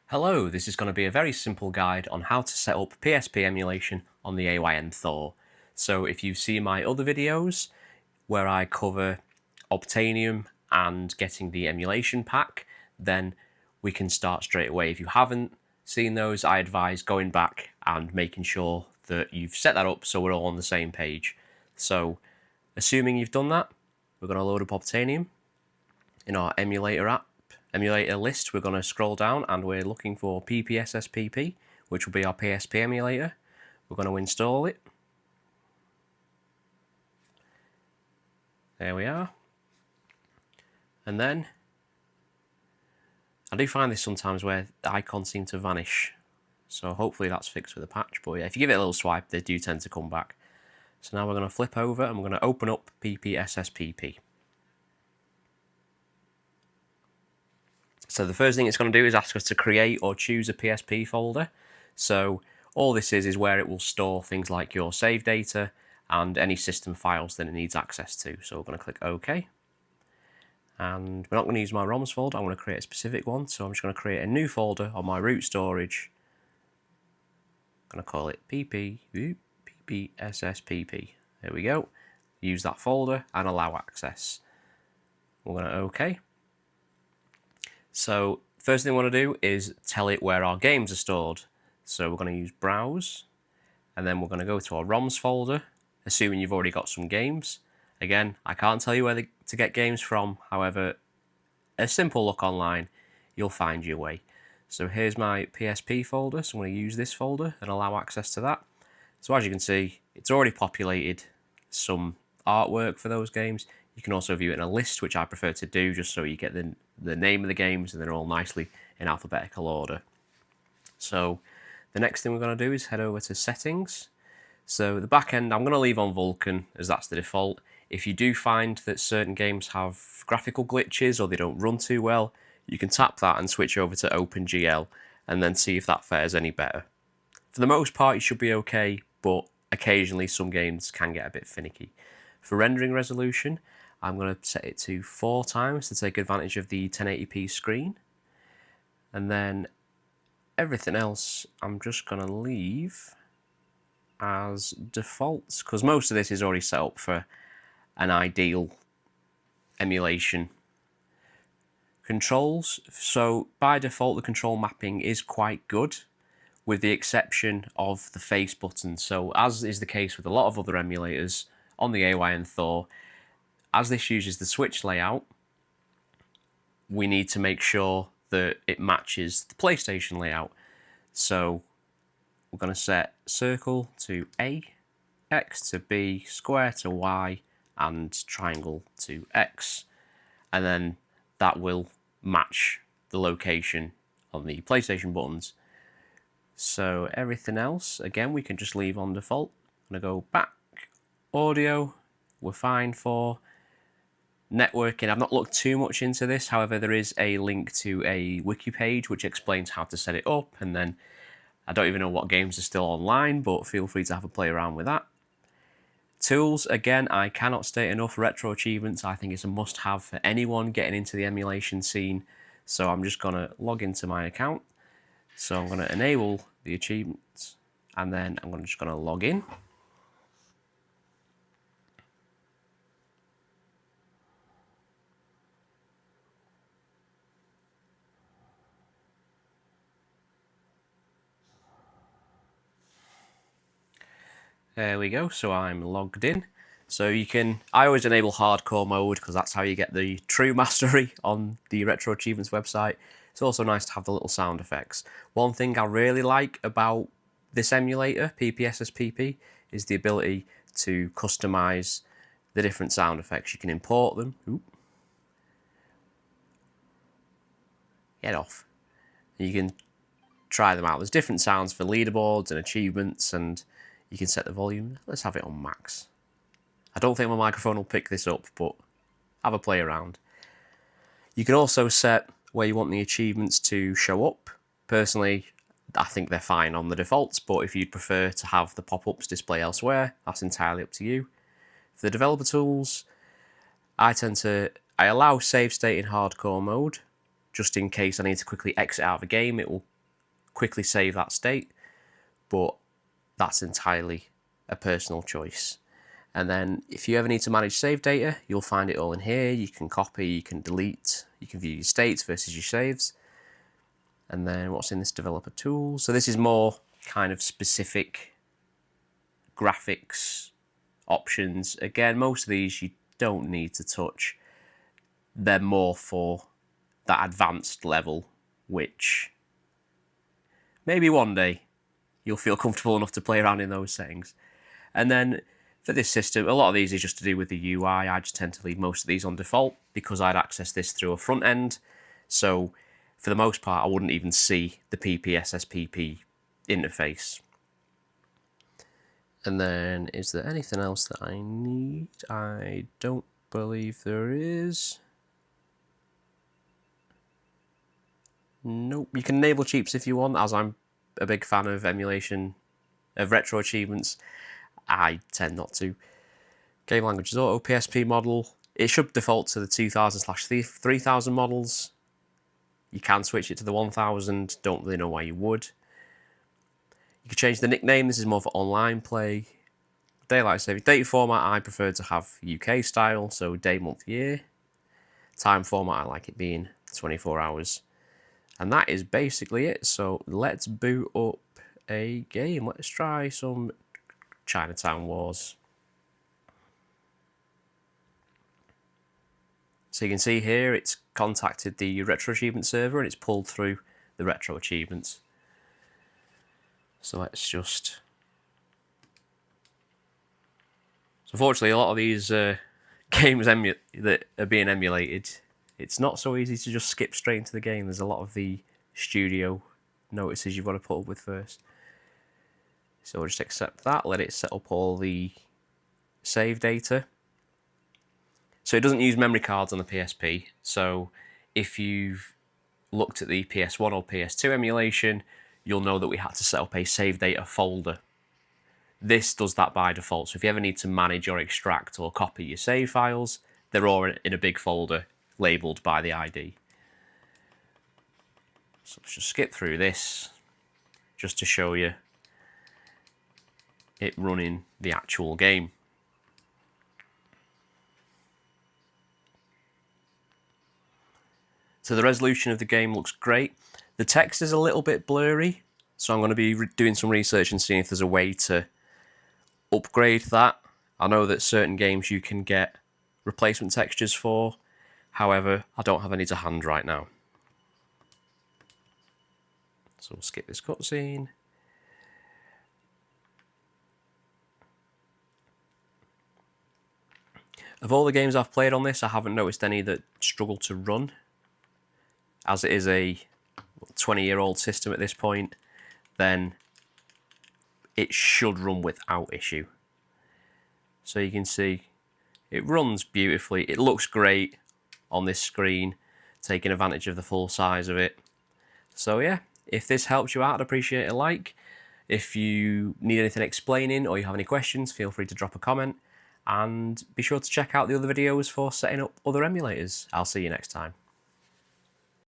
Hello, this is going to be a very simple guide on how to set up PSP emulation on the AYN Thor. So if you've seen my other videos where I cover Obtainium and getting the emulation pack, then we can start straight away. If you haven't seen those, I advise going back and making sure that you've set that up so we're all on the same page. So assuming you've done that, we're going to load up Obtainium in our emulator list. We're going to scroll down and we're looking for PPSSPP, which will be our PSP emulator. We're going to install it. There we are. And then I do find this sometimes where the icons seem to vanish, so hopefully that's fixed with a patch. But yeah, if you give it a little swipe, they do tend to come back. So now we're going to flip over and we're going to open up PPSSPP. So the first thing it's going to do is ask us to create or choose a PSP folder. So all this is where it will store things like your save data and any system files that it needs access to. So we're going to click OK. And we're not going to use my ROMs folder, I'm going to create a specific one. So I'm just going to create a new folder on my root storage. I'm going to call it PPSSPP. There we go. Use that folder and allow access. We're going to OK. So first thing we want to do is tell it where our games are stored. So we're going to use browse, and then we're going to go to our ROMs folder, assuming you've already got some games. Again, I can't tell you where to get games from, however, a simple look online, you'll find your way. So here's my PSP folder, so I'm going to use this folder and allow access to that. So as you can see, it's already populated some artwork for those games. You can also view it in a list, which I prefer to do, just so you get the name of the games and they're all nicely in alphabetical order. So the next thing we're going to do is head over to settings. So the back end I'm going to leave on Vulkan, as that's the default. If you do find that certain games have graphical glitches or they don't run too well, you can tap that and switch over to OpenGL and then see if that fares any better. For the most part, you should be okay, but occasionally some games can get a bit finicky. For rendering resolution, I'm going to set it to 4 times to take advantage of the 1080p screen. And then everything else I'm just going to leave as defaults, because most of this is already set up for an ideal emulation. Controls, so by default the control mapping is quite good, with the exception of the face button. So as is the case with a lot of other emulators on the AYN Thor, as this uses the switch layout, we need to make sure that it matches the PlayStation layout. So we're going to set circle to A, X to B, square to Y, and triangle to X. And then that will match the location on the PlayStation buttons. So everything else, again, we can just leave on default. I'm going to go back. Audio, we're fine for. Networking, I've not looked too much into this, however there is a link to a wiki page which explains how to set it up, and then I don't even know what games are still online, but feel free to have a play around with that. Tools, again, I cannot state enough, retro achievements I think it's a must-have for anyone getting into the emulation scene, so I'm just going to log into my account. So I'm going to enable the achievements, and then I'm just going to log in. There we go, so I'm logged in. So I always enable hardcore mode because that's how you get the true mastery on the Retro Achievements website. It's also nice to have the little sound effects. One thing I really like about this emulator, PPSSPP, is the ability to customize the different sound effects. You can import them. Oop. Get off. You can try them out. There's different sounds for leaderboards and achievements, and you can set the volume. Let's have it on max. I don't think my microphone will pick this up, but have a play around. You can also set where you want the achievements to show up. Personally, I think they're fine on the defaults, but if you'd prefer to have the pop-ups display elsewhere, that's entirely up to you. For the developer tools, I allow save state in hardcore mode, just in case I need to quickly exit out of a game. It will quickly save that state, but that's entirely a personal choice. And then if you ever need to manage save data, you'll find it all in here. You can copy, you can delete, you can view your states versus your saves. And then what's in this developer tool? So this is more kind of specific graphics options. Again, most of these you don't need to touch. They're more for that advanced level, which maybe one day you'll feel comfortable enough to play around in those settings. And then for this system, a lot of these is just to do with the UI. I just tend to leave most of these on default because I'd access this through a front end. So for the most part, I wouldn't even see the PPSSPP interface. And then, is there anything else that I need? I don't believe there is. Nope. You can enable cheats if you want, as I'm a big fan of emulation, of retro achievements. I tend not to. Game language is auto PSP model. It should default to the 2000/3000 models. You can switch it to the 1000. Don't really know why you would. You can change the nickname. This is more for online play. Daylight saving date format, I prefer to have UK style, so day, month, year. Time format, I like it being 24 hours. And that is basically it. So let's boot up a game. Let's try some Chinatown Wars. So you can see here it's contacted the retro achievement server and it's pulled through the retro achievements. So let's just... So unfortunately, a lot of these games that are being emulated, it's not so easy to just skip straight into the game. There's a lot of the studio notices you've got to put up with first. So we'll just accept that, let it set up all the save data. So it doesn't use memory cards on the PSP. So if you've looked at the PS1 or PS2 emulation, you'll know that we had to set up a save data folder. This does that by default. So if you ever need to manage or extract or copy your save files, they're all in a big folder labeled by the ID. So let's just skip through this just to show you it running the actual game. So the resolution of the game looks great. The text is a little bit blurry, so I'm going to be doing some research and seeing if there's a way to upgrade that. I know that certain games you can get replacement textures for, however, I don't have any to hand right now. So we'll skip this cutscene. Of all the games I've played on this, I haven't noticed any that struggle to run. As it is a 20-year-old system at this point, then it should run without issue. So you can see it runs beautifully. It looks great on this screen, taking advantage of the full size of it. So yeah, if this helps you out, I'd appreciate a like. If you need anything explaining or you have any questions, feel free to drop a comment. And be sure to check out the other videos for setting up other emulators. I'll see you next time.